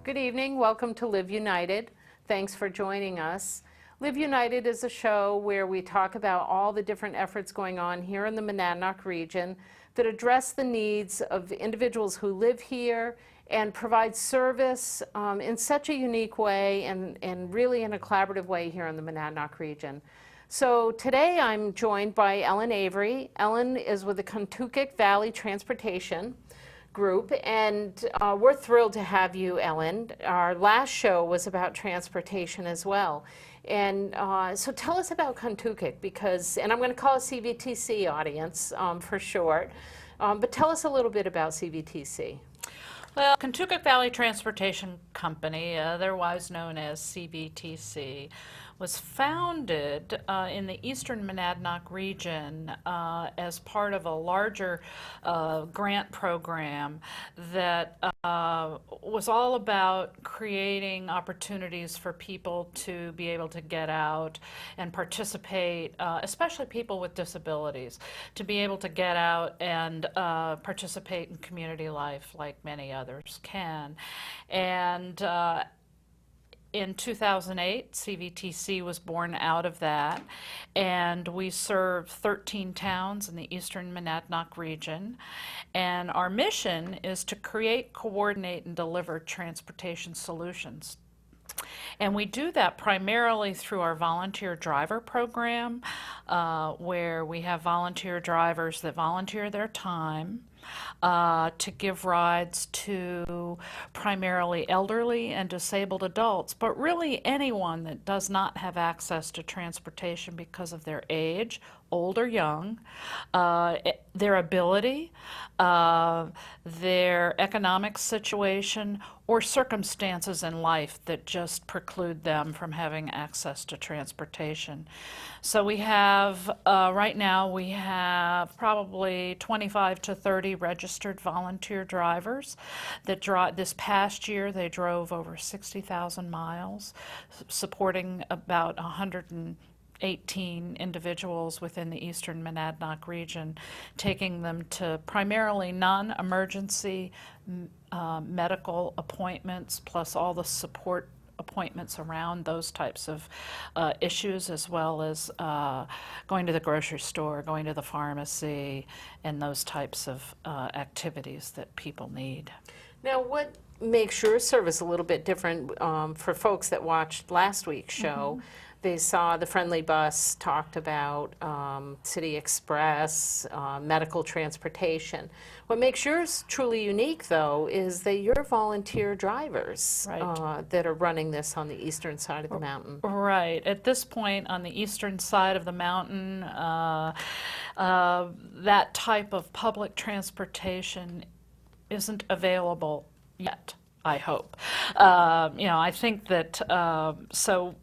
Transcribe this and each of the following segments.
Good evening. Welcome to Live United. Thanks for joining us. Live United is a show where we talk about all the different efforts going on here in the Monadnock region that address the needs of individuals who live here and provide service in such a unique way and really in a collaborative way here in the Monadnock region. So today I'm joined by Ellen Avery. Ellen is with the Cvtc Valley Transportation Group, and we're thrilled to have you, Ellen. Our last show was about transportation as well. And so tell us about Cvtc, because, and I'm going to call it Cvtc audience for short, but tell us a little bit about Cvtc. Well, Cvtc Valley Transportation Company, otherwise known as Cvtc, was founded in the eastern Monadnock region as part of a larger grant program that was all about creating opportunities for people to be able to get out and participate, especially people with disabilities, to be able to get out and participate in community life like many others can. And in 2008, Cvtc was born out of that, and we serve 13 towns in the eastern Monadnock region. And our mission is to create, coordinate, and deliver transportation solutions. And we do that primarily through our volunteer driver program, where we have volunteer drivers that volunteer their time to give rides to primarily elderly and disabled adults, but really anyone that does not have access to transportation because of their age, old or young, their ability, their economic situation, or circumstances in life that just preclude them from having access to transportation. So we have, right now, we have probably 25 to 30 registered volunteer drivers that drive. This past year, they drove over 60,000 miles, supporting about 118 individuals within the eastern Monadnock region, taking them to primarily non-emergency medical appointments, plus all the support appointments around those types of issues, as well as going to the grocery store, going to the pharmacy, and those types of activities that people need. Now, what makes your service a little bit different for folks that watched last week's show? Mm-hmm. They saw the friendly bus, talked about City Express, medical transportation. What makes yours truly unique, though, is that you're volunteer drivers, right, that are running this on the eastern side of the mountain. Right. At this point, on the eastern side of the mountain, that type of public transportation isn't available yet, I hope. I think that, so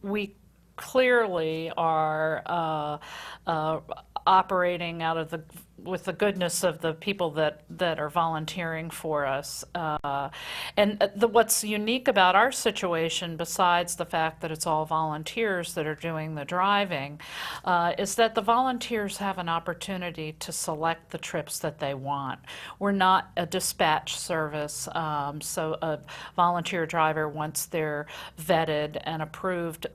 we clearly are operating out of with the goodness of the people that are volunteering for us. And what's unique about our situation, besides the fact that it's all volunteers that are doing the driving, is that the volunteers have an opportunity to select the trips that they want. We're not a dispatch service, so a volunteer driver, once they're vetted and approved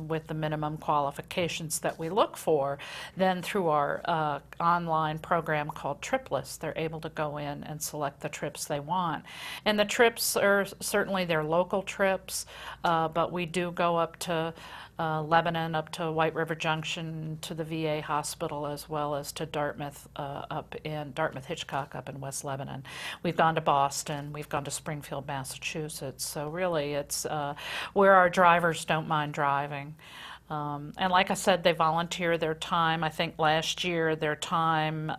with the minimum qualifications that we look for, then through our online program called Trip List, they're able to go in and select the trips they want. And the trips are certainly their local trips, but we do go up to Lebanon, up to White River Junction, to the VA hospital, as well as to Dartmouth, Hitchcock up in West Lebanon. We've gone to Boston, we've gone to Springfield, Massachusetts. So really it's where our drivers don't mind driving. And like I said, they volunteer their time. I think last year their time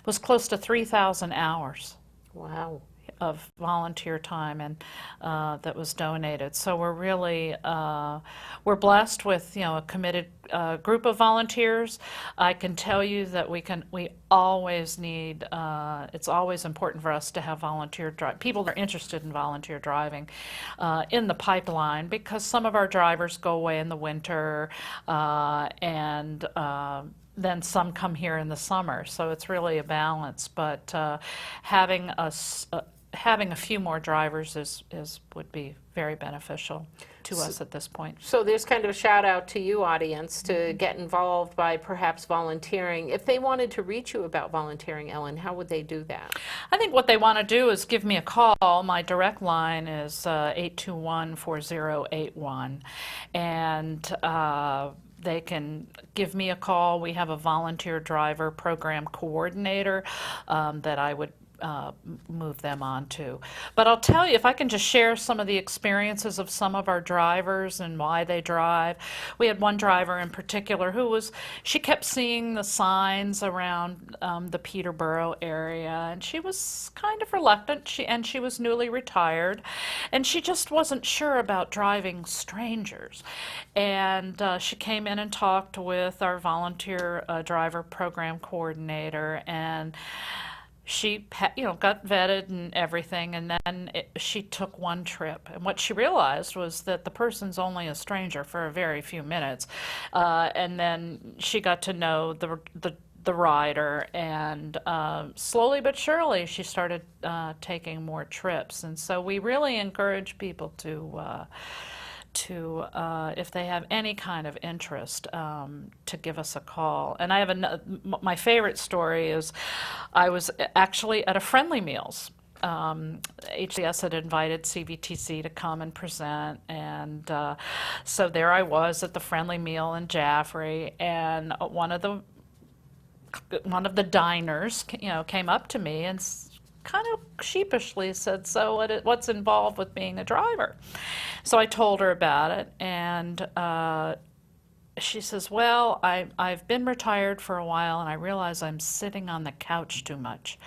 was close to 3,000 hours. Wow. Of volunteer time, and that was donated. So we're really we're blessed with a committed group of volunteers. I can tell you that we always need. It's always important for us to have people that are interested in volunteer driving in the pipeline, because some of our drivers go away in the winter and then some come here in the summer. So it's really a balance. But having having a few more drivers would be very beneficial to us at this point. So there's kind of a shout out to you, audience, to get involved by perhaps volunteering. If they wanted to reach you about volunteering, Ellen, how would they do that? I think what they want to do is give me a call. My direct line is 821-4081, and they can give me a call. We have a volunteer driver program coordinator that I would move them on to. But I'll tell you, if I can just share some of the experiences of some of our drivers and why they drive. We had one driver in particular she kept seeing the signs around the Peterborough area, and she was kind of reluctant. She was newly retired, and she just wasn't sure about driving strangers. And she came in and talked with our volunteer driver program coordinator, and she got vetted and everything, and then she took one trip. And what she realized was that the person's only a stranger for a very few minutes. And then she got to know the rider, and slowly but surely she started taking more trips. And so we really encourage people to if they have any kind of interest, to give us a call. And I have my favorite story is I was actually at a Friendly Meals. HCS had invited Cvtc to come and present, and so there I was at the Friendly Meal in Jaffrey, and one of the diners came up to me and kind of sheepishly said, "So what's involved with being a driver?" So I told her about it, and she says, "Well, I've been retired for a while, and I realize I'm sitting on the couch too much."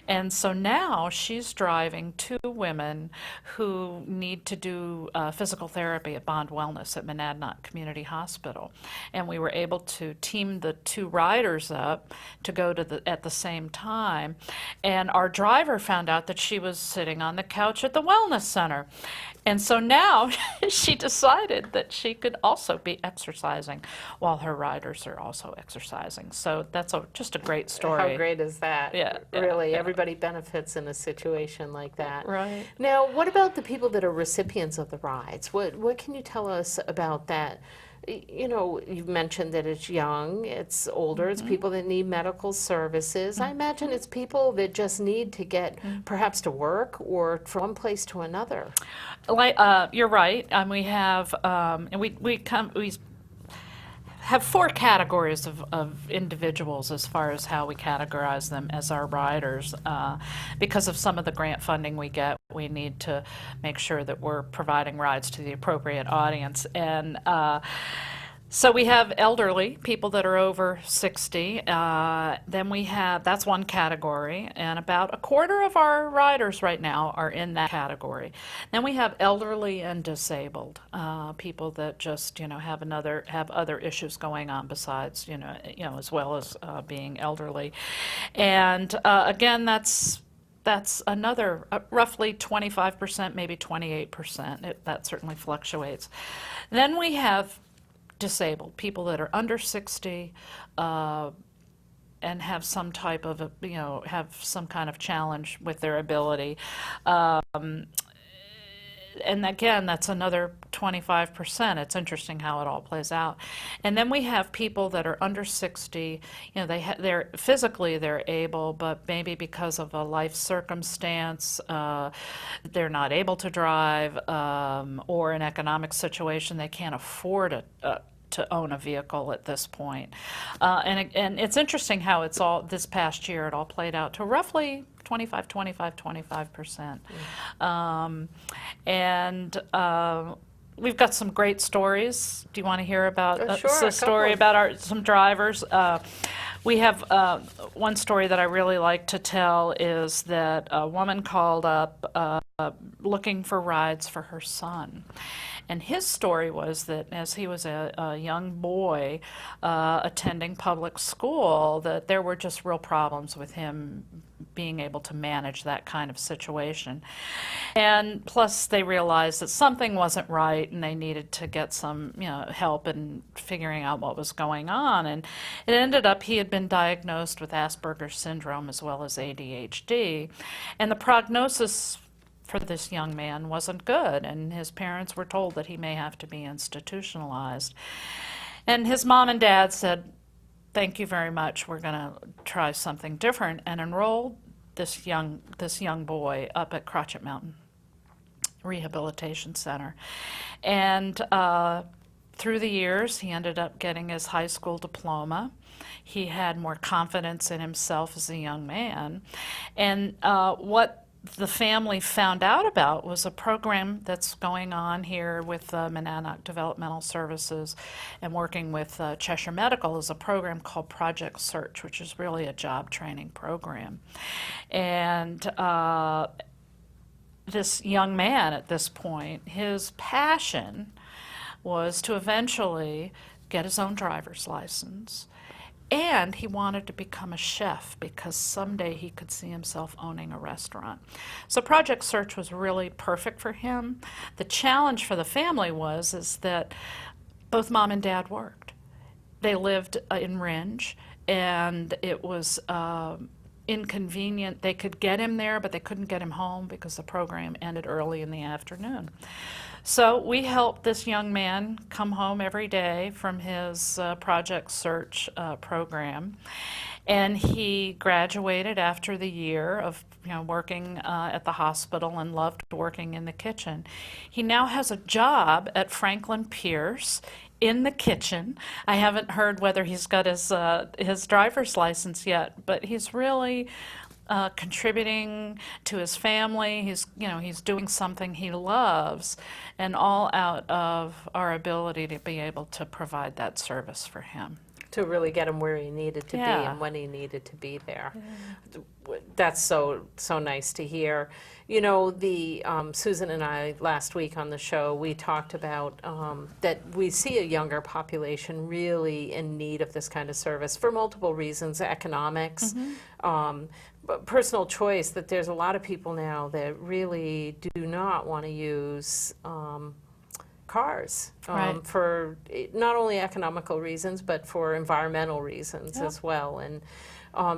And so now she's driving two women who need to do physical therapy at Bond Wellness at Monadnock Community Hospital. And we were able to team the two riders up to go at the same time. And our driver found out that she was sitting on the couch at the wellness center. And so now she decided that she could also be exercising while her riders are also exercising. So that's just a great story. How great is that? Yeah, really, yeah. everybody benefits in a situation like that. Right. Now, what about the people that are recipients of the rides? What can you tell us about that? You've mentioned that it's young, it's older, it's people that need medical services. I imagine it's people that just need to get perhaps to work or from one place to another. You're right. We have, and we have four categories of individuals as far as how we categorize them as our riders. Because of some of the grant funding we get, we need to make sure that we're providing rides to the appropriate audience. And so we have elderly, people that are over 60. Then we have, that's one category, and about a quarter of our riders right now are in that category. Then we have elderly and disabled, people that just have other issues going on besides as well as being elderly. And again, that's another roughly 25%, maybe 28%. That certainly fluctuates. Then we have disabled, people that are under 60 and have some type of have some kind of challenge with their ability. And again, that's another 25%. It's interesting how it all plays out. And then we have people that are under 60. They're physically they're able, but maybe because of a life circumstance, they're not able to drive, or an economic situation they can't afford to own a vehicle at this point. And it's interesting how it's all, this past year, it all played out to roughly 25%. We've got some great stories. Do you want to hear about Sure, a story about some drivers? We have one story that I really like to tell is that a woman called up looking for rides for her son. And his story was that as he was a young boy attending public school, that there were just real problems with him being able to manage that kind of situation. And plus they realized that something wasn't right and they needed to get some, help in figuring out what was going on. And it ended up he had been diagnosed with Asperger's syndrome as well as ADHD. And the prognosis for this young man wasn't good, and his parents were told that he may have to be institutionalized. And his mom and dad said, thank you very much, we're going to try something different, and enrolled this young boy up at Crotchet Mountain Rehabilitation Center. And through the years, he ended up getting his high school diploma. He had more confidence in himself as a young man. And what the family found out about was a program that's going on here with Monadnock Developmental Services and working with Cheshire Medical is a program called Project Search, which is really a job training program. And this young man at this point, his passion was to eventually get his own driver's license. And he wanted to become a chef because someday he could see himself owning a restaurant. So Project Search was really perfect for him. The challenge for the family is that both mom and dad worked. They lived in Rindge, and it was inconvenient. They could get him there, but they couldn't get him home because the program ended early in the afternoon. So we helped this young man come home every day from his Project Search program, and he graduated after the year of working at the hospital and loved working in the kitchen. He now has a job at Franklin Pierce in the kitchen. I haven't heard whether he's got his driver's license yet, but he's really contributing to his family. He's doing something he loves, and all out of our ability to be able to provide that service for him. To really get him where he needed to be and when he needed to be there. Yeah. That's so nice to hear. Susan and I last week on the show, we talked about that we see a younger population really in need of this kind of service for multiple reasons, economics, but personal choice, that there's a lot of people now that really do not want to use cars Right. for not only economical reasons, but for environmental reasons Yeah. as well. And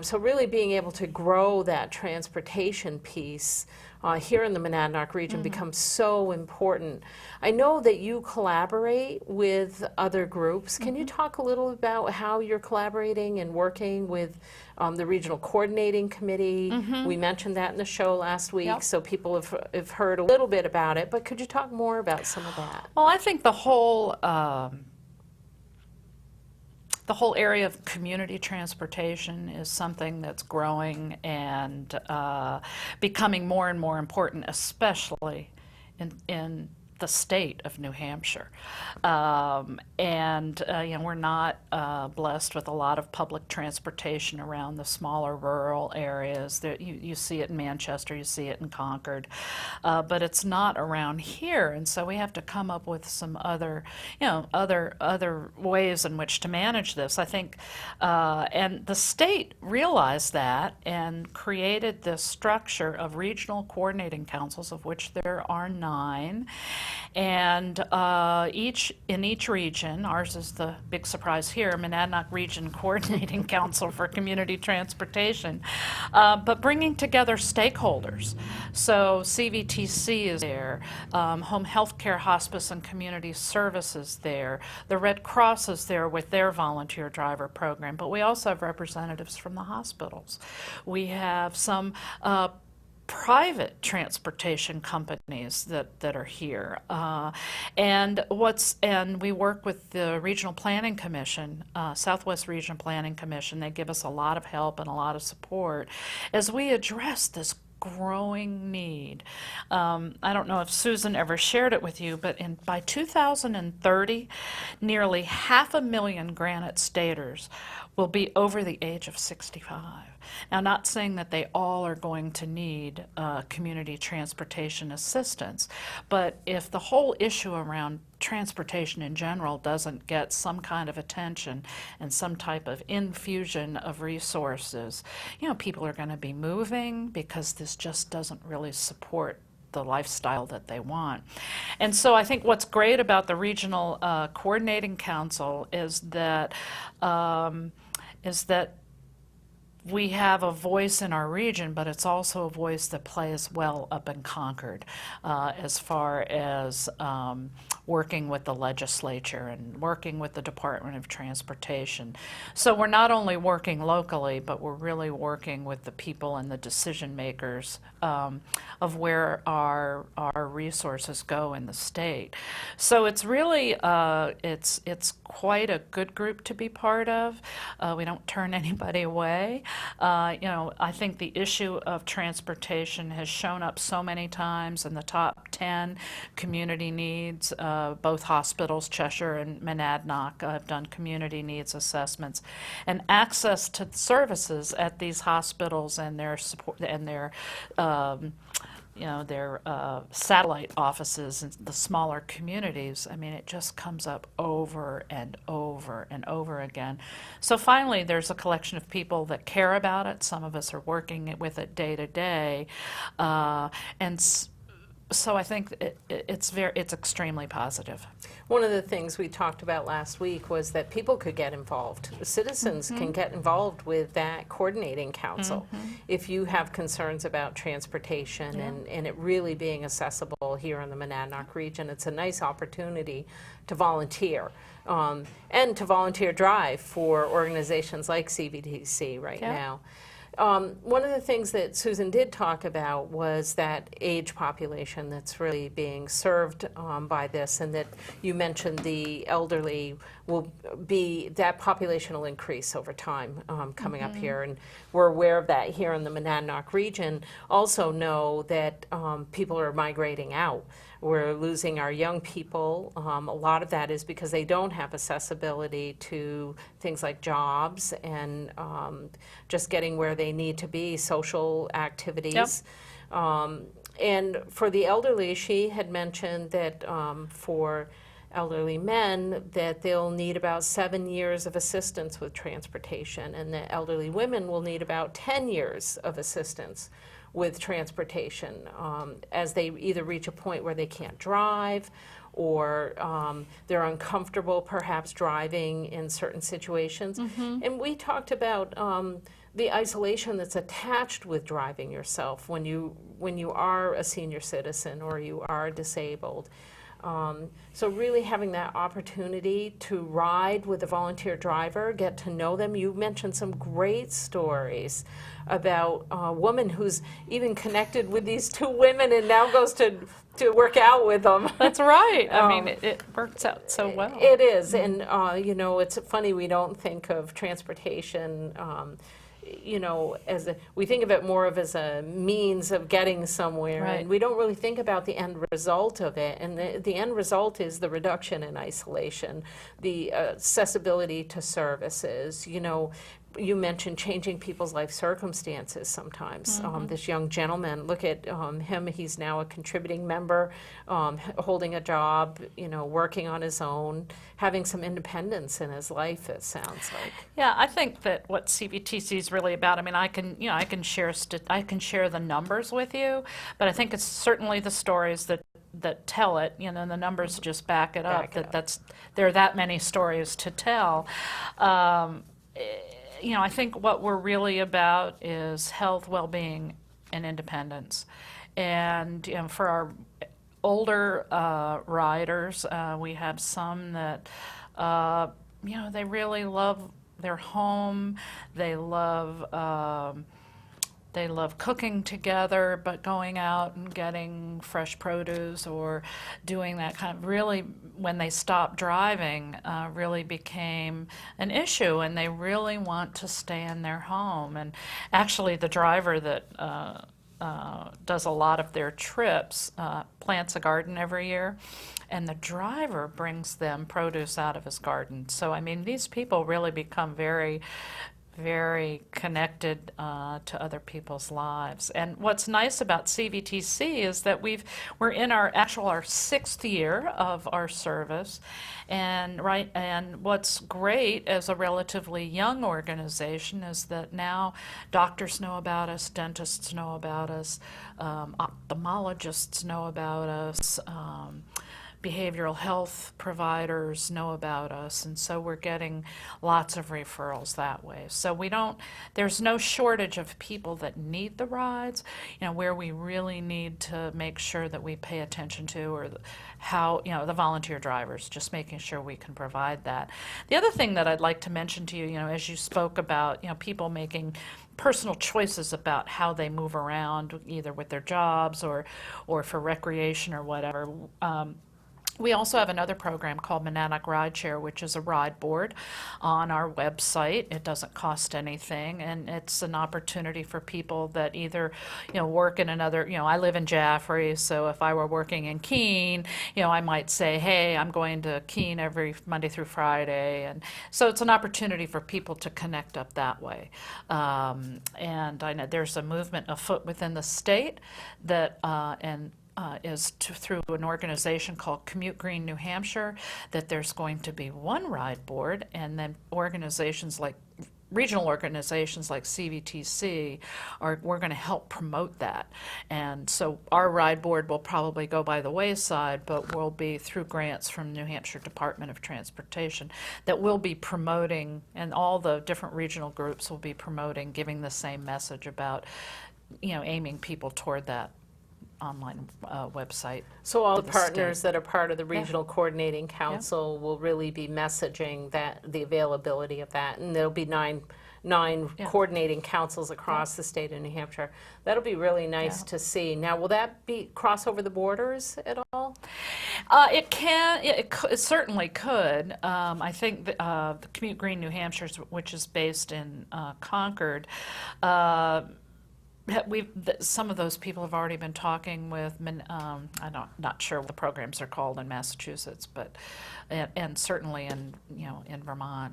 so really being able to grow that transportation piece here in the Monadnock region becomes so important. I know that you collaborate with other groups. Can you talk a little about how you're collaborating and working with the Regional Coordinating Committee? We mentioned that in the show last week, Yep. so people have heard a little bit about it, but could you talk more about some of that? Well, I think the whole area of community transportation is something that's growing and becoming more and more important, especially in the state of New Hampshire. We're not blessed with a lot of public transportation around the smaller rural areas. You see it in Manchester, you see it in Concord, but it's not around here, and so we have to come up with some other ways in which to manage this. I think, and the state realized that and created this structure of regional coordinating councils, of which there are 9. And in each region, ours is the big surprise here, Monadnock Region Coordinating Council for Community Transportation, but bringing together stakeholders. So Cvtc is there, Home Health Care, Hospice and Community Services there, the Red Cross is there with their volunteer driver program, but we also have representatives from the hospitals. We have some private transportation companies that are here, and we work with the Regional Planning Commission, Southwest Regional Planning Commission. They give us a lot of help and a lot of support as we address this growing need. I don't know if Susan ever shared it with you, but by 2030, nearly 500,000 Granite Staters will be over the age of 65. Now, not saying that they all are going to need community transportation assistance, but if the whole issue around transportation in general doesn't get some kind of attention and some type of infusion of resources, people are going to be moving because this just doesn't really support the lifestyle that they want. And so I think what's great about the Regional Coordinating Council is that we have a voice in our region, but it's also a voice that plays well up in Concord as far as working with the legislature and working with the Department of Transportation. So we're not only working locally, but we're really working with the people and the decision makers of where our resources go in the state. So it's really, it's quite a good group to be part of. We don't turn anybody away. I think the issue of transportation has shown up so many times in the top 10 community needs. Both hospitals, Cheshire and Monadnock, have done community needs assessments. And access to services at these hospitals and their support and their satellite offices in the smaller communities, I mean, it just comes up over and over and over again. So finally, there's a collection of people that care about it. Some of us are working with it day to day. So I think it's extremely positive. One of the things we talked about last week was that people could get involved. Citizens can get involved with that coordinating council if you have concerns about transportation and it really being accessible here in the Monadnock region. It's a nice opportunity to volunteer and to volunteer drive for organizations like Cvtc right now. One of the things that Susan did talk about was that age population that's really being served by this, and that you mentioned the elderly will be, that population will increase over time coming up here, and we're aware of that here in the Monadnock region. Also know that people are migrating out. We're losing our young people. A lot of that is because they don't have accessibility to things like jobs and just getting where they need to be, social activities. And for the elderly, she had mentioned that for elderly men that they'll need about 7 years of assistance with transportation, and the elderly women will need about 10 years of assistance with transportation as they either reach a point where they can't drive or they're uncomfortable perhaps driving in certain situations. And we talked about the isolation that's attached with driving yourself when you are a senior citizen or you are disabled. So really having that opportunity to ride with a volunteer driver, get to know them. You mentioned some great stories about a woman who's even connected with these two women and now goes to work out with them. That's right. I mean, it works out so well. It is, and it's funny, we don't think of transportation we think of it more of as a means of getting somewhere, and we don't really think about the end result of it. And the end result is the reduction in isolation, the accessibility to services. You mentioned changing people's life circumstances sometimes. This young gentleman, look at him, he's now a contributing member, holding a job, working on his own, having some independence in his life, it sounds like. Yeah, I think that what CVTC is really about, I mean, I can share the numbers with you, but I think it's certainly the stories that tell it, the numbers just back it up, there are that many stories to tell. I think what we're really about is health, well-being, and independence. And for our older riders, we have some that, they really love their home. They love cooking together, but going out and getting fresh produce or doing that kind of, really, when they stopped driving, really became an issue, and they really want to stay in their home. And actually, the driver that does a lot of their trips plants a garden every year, and the driver brings them produce out of his garden. So, I mean, these people really become very very connected to other people's lives. And what's nice about CVTC is that we're in our 6th year of our service, and what's great as a relatively young organization is that now doctors know about us, dentists know about us, ophthalmologists know about us. Behavioral health providers know about us, and so we're getting lots of referrals that way. So there's no shortage of people that need the rides. Where we really need to make sure that we pay attention to or how, the volunteer drivers, just making sure we can provide that. The other thing that I'd like to mention to you, as you spoke about, people making personal choices about how they move around, either with their jobs or for recreation or whatever. We also have another program called Monadnock Rideshare, which is a ride board on our website. It doesn't cost anything, and it's an opportunity for people that either, work in another, I live in Jaffrey, so if I were working in Keene, I might say, hey, I'm going to Keene every Monday through Friday, and so it's an opportunity for people to connect up that way. And I know there's a movement afoot within the state that, through an organization called Commute Green New Hampshire, that there's going to be one ride board, and then regional organizations like Cvtc we're going to help promote that. And so our ride board will probably go by the wayside, but will be through grants from New Hampshire Department of Transportation that will be promoting, and all the different regional groups will be promoting, giving the same message about, aiming people toward that online website. So all the of the partners state. that are part of the Regional Coordinating Council will really be messaging the availability of that, and there'll be nine coordinating councils across the state of New Hampshire. That'll be really nice to see. Now, will that cross over the borders at all? It certainly could. I think the Commute Green New Hampshire, which is based in Concord, some of those people have already been talking with, I'm not sure what the programs are called in Massachusetts, but and certainly in Vermont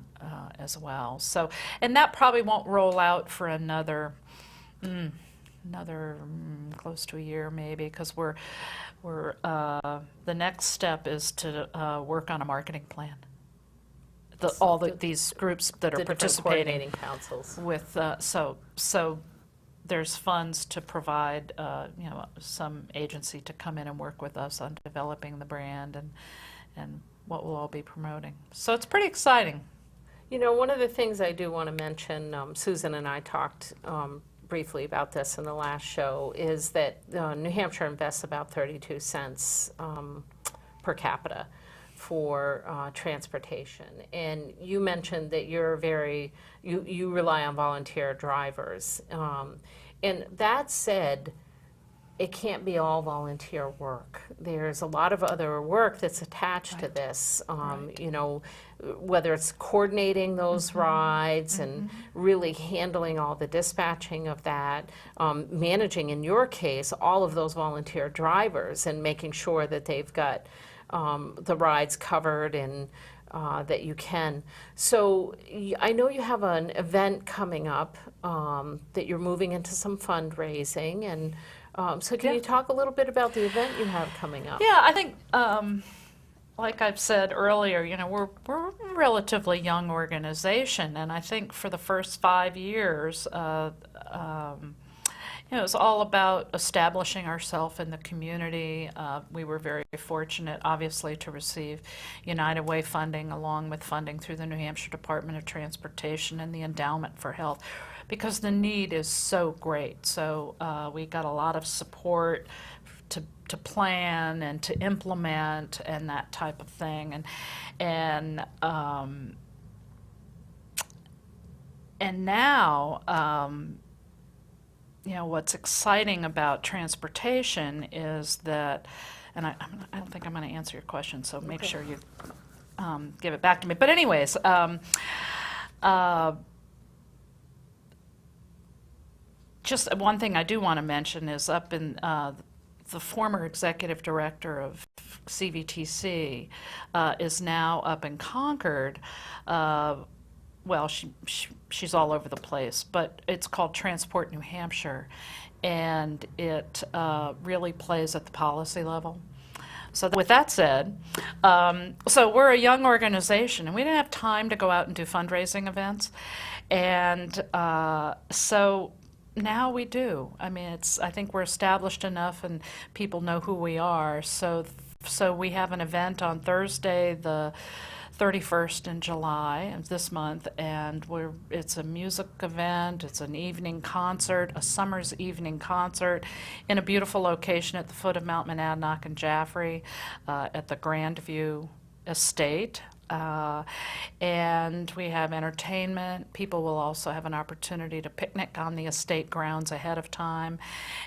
as well. So, and that probably won't roll out for another close to a year maybe, because we're the next step is to work on a marketing plan. These groups that are participating, coordinating councils with so there's funds to provide some agency to come in and work with us on developing the brand and what we'll all be promoting. So it's pretty exciting. One of the things I do want to mention, Susan and I talked briefly about this in the last show, is that New Hampshire invests about 32 cents per capita for transportation. And you mentioned that you rely on volunteer drivers. And that said, it can't be all volunteer work. There's a lot of other work that's attached to this, whether it's coordinating those rides and really handling all the dispatching of that, managing, in your case, all of those volunteer drivers and making sure that they've got the rides covered and that you can. So I know you have an event coming up that you're moving into some fundraising, and so can you talk a little bit about the event you have coming up? Yeah, I think, like I've said earlier, we're a relatively young organization, and I think for the first 5 years, it was all about establishing ourselves in the community. We were very fortunate, obviously, to receive United Way funding along with funding through the New Hampshire Department of Transportation and the Endowment for Health, because the need is so great. So we got a lot of support to plan and to implement and that type of thing. And now, what's exciting about transportation is that, and I don't think I'm going to answer your question, so make sure you give it back to me. But anyways, just one thing I do want to mention is up in the former executive director of Cvtc is now up in Concord well, she's all over the place, but it's called Transport New Hampshire, and it really plays at the policy level. So with that said, so we're a young organization, and we didn't have time to go out and do fundraising events, and so now we do. I mean, I think we're established enough, and people know who we are. So we have an event on Thursday, the 31st in July of this month, and it's a music event, it's an evening concert, a summer's evening concert in a beautiful location at the foot of Mount Monadnock in Jaffrey, at the Grandview Estate. And we have entertainment. People will also have an opportunity to picnic on the estate grounds ahead of time.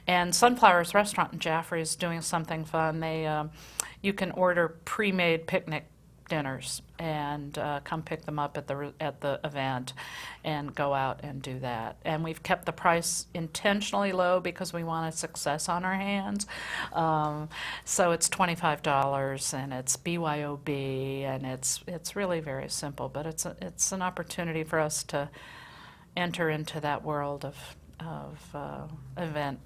And Sunflowers Restaurant in Jaffrey is doing something fun. You can order pre-made picnic dinners and come pick them up at the event and go out and do that. And we've kept the price intentionally low because we want a success on our hands. So it's $25 and it's BYOB, and it's really very simple, but it's an opportunity for us to enter into that world of event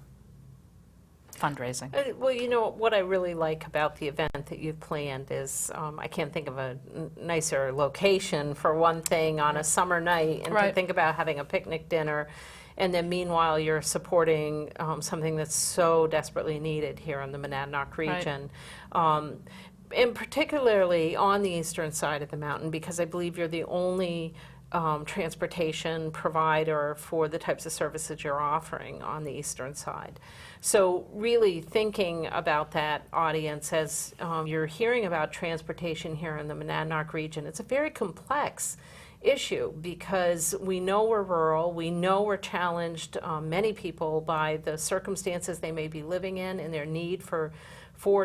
fundraising. Well, you know, what I really like about the event that you've planned is I can't think of a nicer location, for one thing, on a summer night, and to Right. think about having a picnic dinner, and then meanwhile you're supporting something that's so desperately needed here in the Monadnock region. And particularly on the eastern side of the mountain, because I believe you're the only transportation provider for the types of services you're offering on the eastern side. So really thinking about that audience as you're hearing about transportation here in the Monadnock region, it's a very complex issue because we know we're rural, we know we're challenged, many people, by the circumstances they may be living in and their need for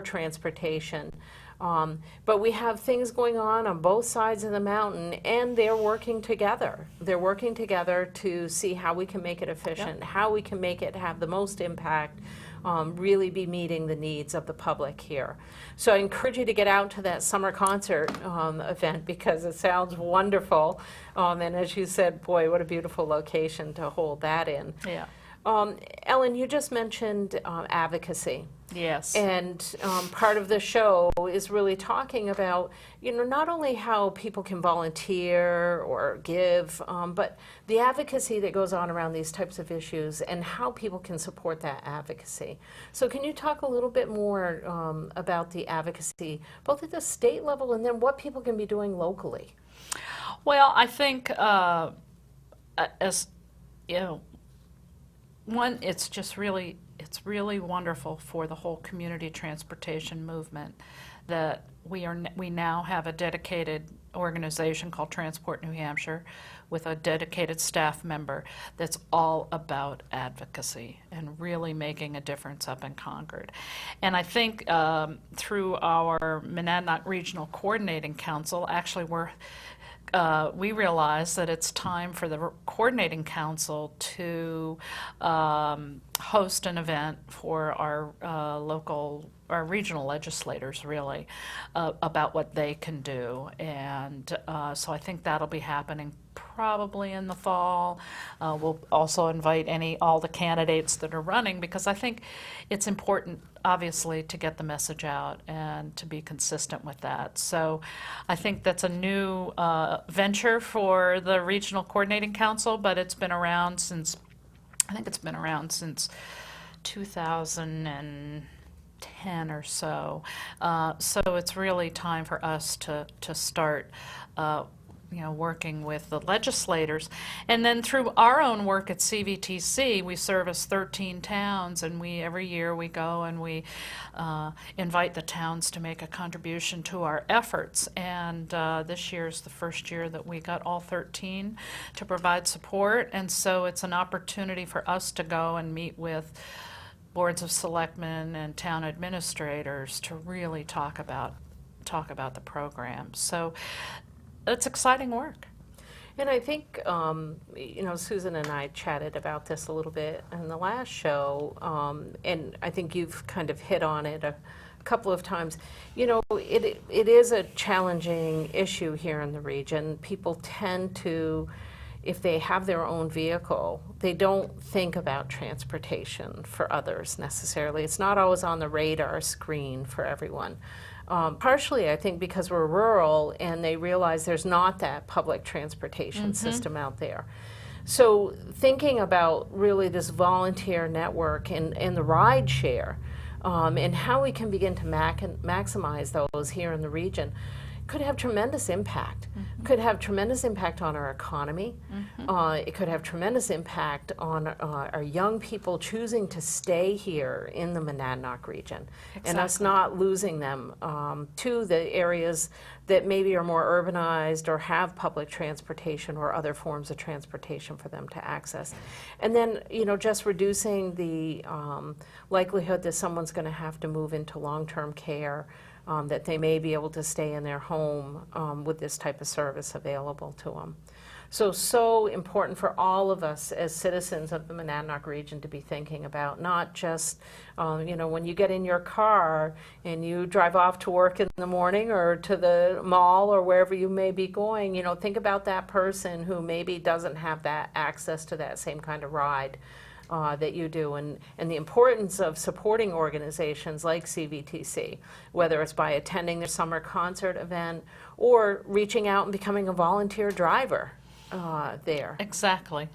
transportation. But we have things going on both sides of the mountain, and they're working together. They're working together to see how we can make it efficient, how we can make it have the most impact, really be meeting the needs of the public here. So I encourage you to get out to that summer concert event because it sounds wonderful. And as you said, boy, what a beautiful location to hold that in. Yeah. Ellen, you just mentioned advocacy. Yes. And part of the show is really talking about, you know, not only how people can volunteer or give, but the advocacy that goes on around these types of issues and how people can support that advocacy. So can you talk a little bit more about the advocacy, both at the state level and then what people can be doing locally? Well, I think as you know, one, it's really wonderful for the whole community transportation movement that we now have a dedicated organization called Transport New Hampshire with a dedicated staff member that's all about advocacy and really making a difference up in Concord. And I think through our Monadnock Regional Coordinating Council, actually we realize that it's time for the Coordinating Council to host an event for our regional legislators, really, about what they can do. And so I think that'll be happening probably in the fall. We'll also invite all the candidates that are running, because I think it's important, obviously, to get the message out and to be consistent with that. So I think that's a new venture for the Regional Coordinating Council, but it's been around since 2010 or so. So it's really time for us to start working with the legislators. And then through our own work at Cvtc, we service 13 towns, and every year we go and we invite the towns to make a contribution to our efforts. And this year is the first year that we got all 13 to provide support, and so it's an opportunity for us to go and meet with boards of selectmen and town administrators to really talk about the program. So it's exciting work. And I think, Susan and I chatted about this a little bit in the last show, and I think you've kind of hit on it couple of times. You know, it is a challenging issue here in the region. People tend to, if they have their own vehicle, they don't think about transportation for others necessarily. It's not always on the radar screen for everyone. Partially, I think, because we're rural and they realize there's not that public transportation system out there. So thinking about really this volunteer network and the ride share and how we can begin to maximize those here in the region could have tremendous impact. Could have tremendous impact on our economy. It could have tremendous impact on our young people choosing to stay here in the Monadnock region, and us not losing them to the areas that maybe are more urbanized or have public transportation or other forms of transportation for them to access. And then, you know, just reducing the likelihood that someone's going to have to move into long-term care, that they may be able to stay in their home with this type of service available to them. So important for all of us as citizens of the Monadnock region to be thinking about, not just, you know, when you get in your car and you drive off to work in the morning or to the mall or wherever you may be going, you know, think about that person who maybe doesn't have that access to that same kind of ride that you do, and the importance of supporting organizations like Cvtc, whether it's by attending their summer concert event or reaching out and becoming a volunteer driver there. Exactly.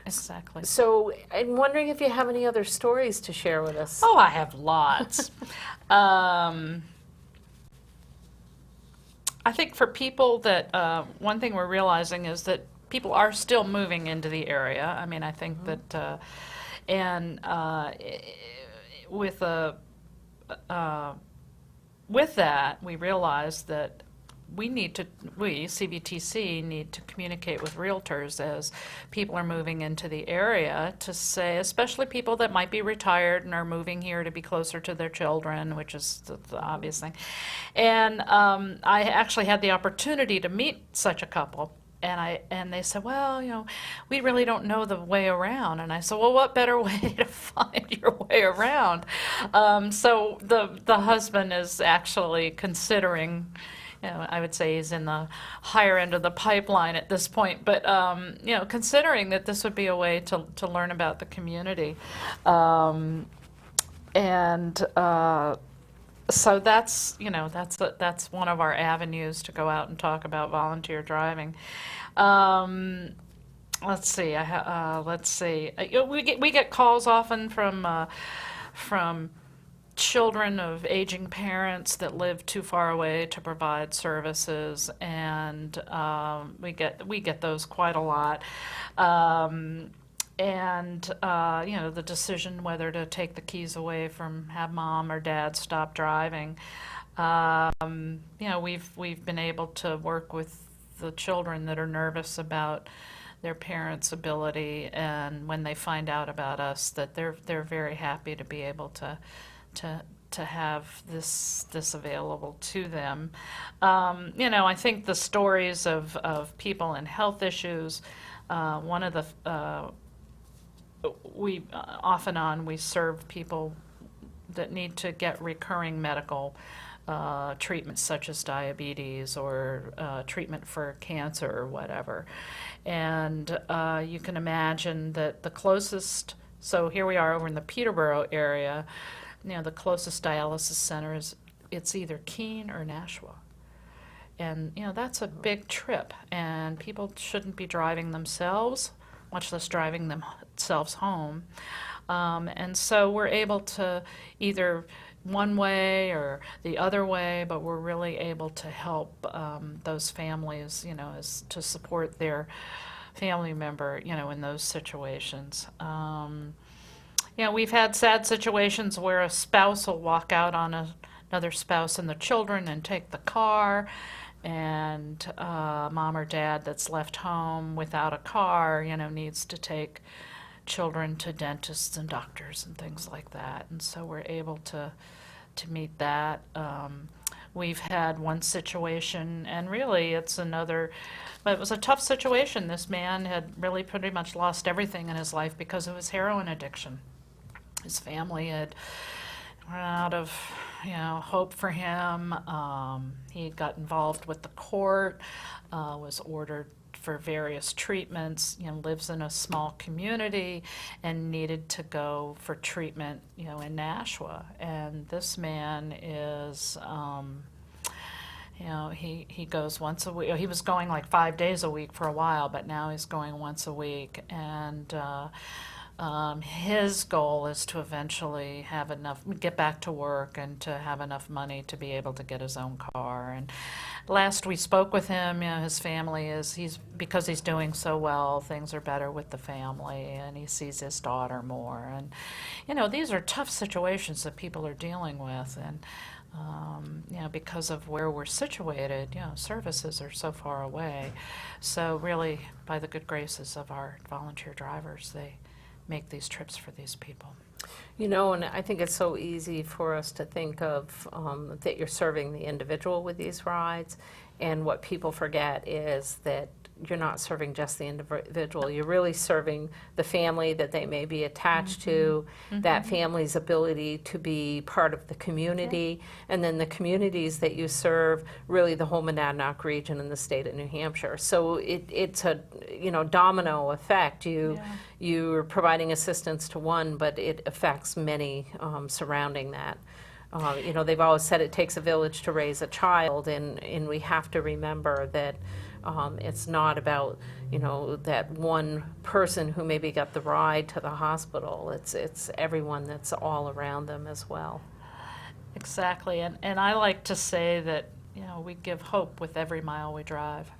Exactly. So I'm wondering if you have any other stories to share with us. Oh, I have lots. I think for people that, one thing we're realizing is that people are still moving into the area. I mean, I think that, with that, we realize that we, CVTC, need to communicate with realtors as people are moving into the area to say, especially people that might be retired and are moving here to be closer to their children, which is the obvious thing. And I actually had the opportunity to meet such a couple. And they said, well, you know, we really don't know the way around. And I said, well, what better way to find your way around? So the husband is actually considering, you know, I would say he's in the higher end of the pipeline at this point, but you know, considering that this would be a way to learn about the community, so that's, you know, that's one of our avenues to go out and talk about volunteer driving. Let's see. We get calls often from children of aging parents that live too far away to provide services, and we get those quite a lot. You know, the decision whether to take the keys away from have mom or dad stop driving. You know, we've been able to work with the children that are nervous about their parents' ability, and when they find out about us, that they're very happy to be able to have this available to them. You know, I think the stories of people in health issues, one of the we off and on we serve people that need to get recurring medical treatments such as diabetes or treatment for cancer or whatever. And you can imagine that the closest, so here we are over in the Peterborough area, you know, the closest dialysis center it's either Keene or Nashua. And, you know, that's a big trip, and people shouldn't be driving themselves, much less driving themselves home. And so we're able to either one way or the other way, but we're really able to help those families, you know, to support their family member, you know, in those situations. You know, we've had sad situations where a spouse will walk out on another spouse and the children and take the car, and mom or dad that's left home without a car, you know, needs to take children to dentists and doctors and things like that. And so we're able to meet that. We've had one situation, and really it was a tough situation. This man had really pretty much lost everything in his life because of his heroin addiction. His family had ran out of, hope for him. He got involved with the court, was ordered for various treatments, lives in a small community and needed to go for treatment, in Nashua. And this man is, he goes once a week. He was going like 5 days a week for a while, but now he's going once a week. And his goal is to eventually have enough, get back to work and to have enough money to be able to get his own car. And last we spoke with him, his family because he's doing so well, things are better with the family, and he sees his daughter more. And, these are tough situations that people are dealing with. And, because of where we're situated, services are so far away. So really, by the good graces of our volunteer drivers, they make these trips for these people. And I think it's so easy for us to think of that you're serving the individual with these rides, and what people forget is that you're not serving just the individual. You're really serving the family that they may be attached to, that family's ability to be part of the community, and then the communities that you serve, really the whole Monadnock region in the state of New Hampshire. So it's a domino effect. You're providing assistance to one, but it affects many surrounding that. They've always said it takes a village to raise a child, and we have to remember that it's not about, that one person who maybe got the ride to the hospital. It's everyone that's all around them as well. Exactly, and I like to say that, we give hope with every mile we drive.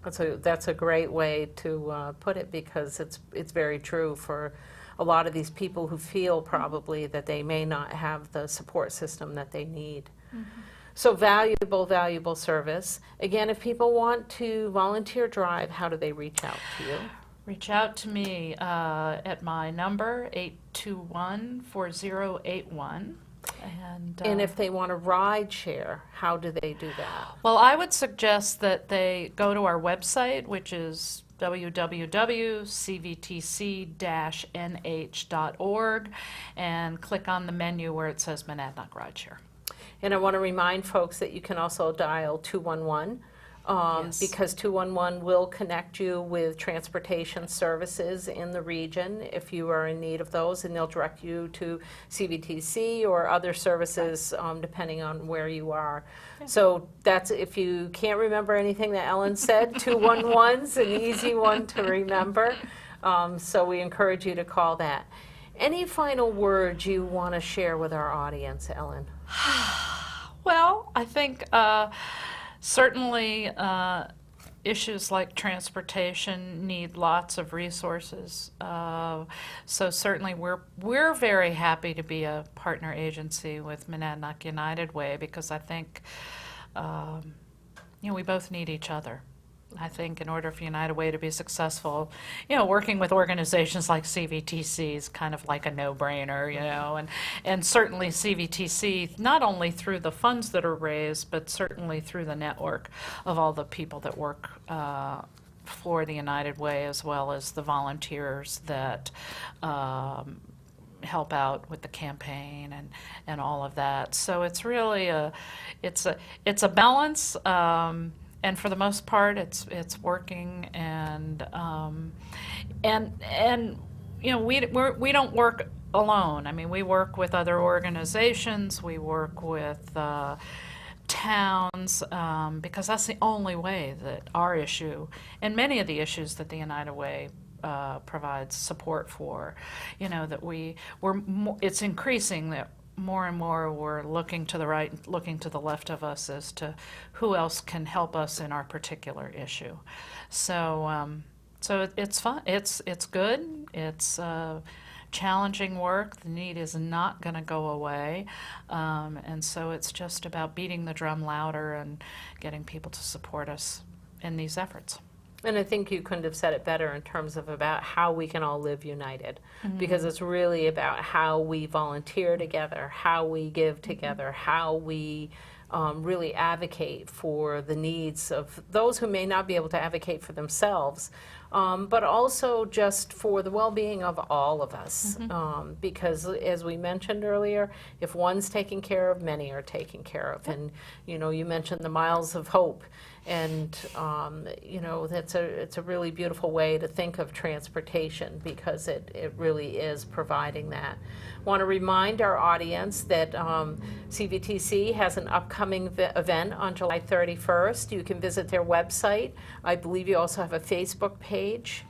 That's a great way to put it, because it's very true for a lot of these people who feel probably that they may not have the support system that they need. So valuable service. Again, if people want to volunteer drive, how do they reach out to you? Reach out to me at my number, 821-4081. And if they want to ride share, how do they do that? Well, I would suggest that they go to our website, which is www.cvtc-nh.org, and click on the menu where it says Monadnock Rideshare. And I want to remind folks that you can also dial 211, Yes. because 211 will connect you with transportation services in the region if you are in need of those, and they'll direct you to CVTC or other services depending on where you are. So that's, if you can't remember anything that Ellen said, 211's an easy one to remember. So we encourage you to call that. Any final words you want to share with our audience, Ellen? Well, I think certainly issues like transportation need lots of resources. So certainly we're very happy to be a partner agency with Monadnock United Way, because I think we both need each other. I think in order for United Way to be successful, working with organizations like CVTC is kind of like a no-brainer, and certainly CVTC, not only through the funds that are raised, but certainly through the network of all the people that work for the United Way, as well as the volunteers that help out with the campaign and all of that. So it's really it's a balance. And for the most part, it's working, and we don't work alone. I mean, we work with other organizations. We work with towns, because that's the only way that our issue, and many of the issues that the United Way provides support for, it's increasing that. More and more we're looking to the right, looking to the left of us as to who else can help us in our particular issue. So it's fun. It's good. It's challenging work. The need is not going to go away, and so it's just about beating the drum louder and getting people to support us in these efforts. And I think you couldn't have said it better in terms of about how we can all live united, because it's really about how we volunteer together, how we give together, how we really advocate for the needs of those who may not be able to advocate for themselves, but also just for the well-being of all of us. Because as we mentioned earlier, if one's taken care of, many are taken care of. And you mentioned the miles of hope. And it's a really beautiful way to think of transportation, because it really is providing that. Want to remind our audience that Cvtc has an upcoming event on July 31st. You can visit their website. I believe you also have a Facebook page.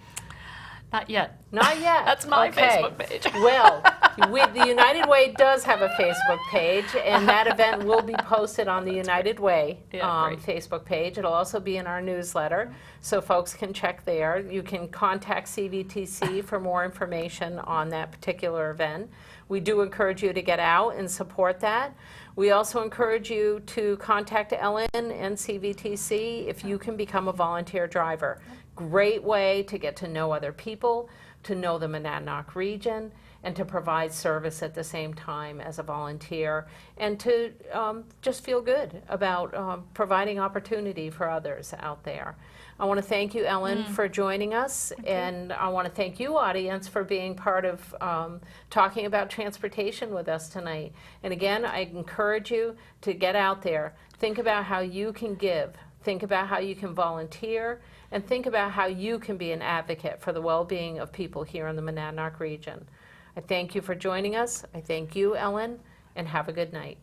Not yet. Not yet. That's my Okay. Facebook page. Well, the United Way does have a Facebook page, and that event will be posted on the United Way Great. Facebook page. It'll also be in our newsletter, so folks can check there. You can contact Cvtc for more information on that particular event. We do encourage you to get out and support that. We also encourage you to contact Ellen and Cvtc if you can become a volunteer driver. Great way to get to know other people, to know the Monadnock region, and to provide service at the same time as a volunteer, and to just feel good about providing opportunity for others out there. I want to thank you, Ellen, for joining us, and I want to thank you, audience, for being part of talking about transportation with us tonight. And again, I encourage you to get out there, think about how you can give, think about how you can volunteer, and think about how you can be an advocate for the well-being of people here in the Monadnock region. I thank you for joining us. I thank you, Ellen, and have a good night.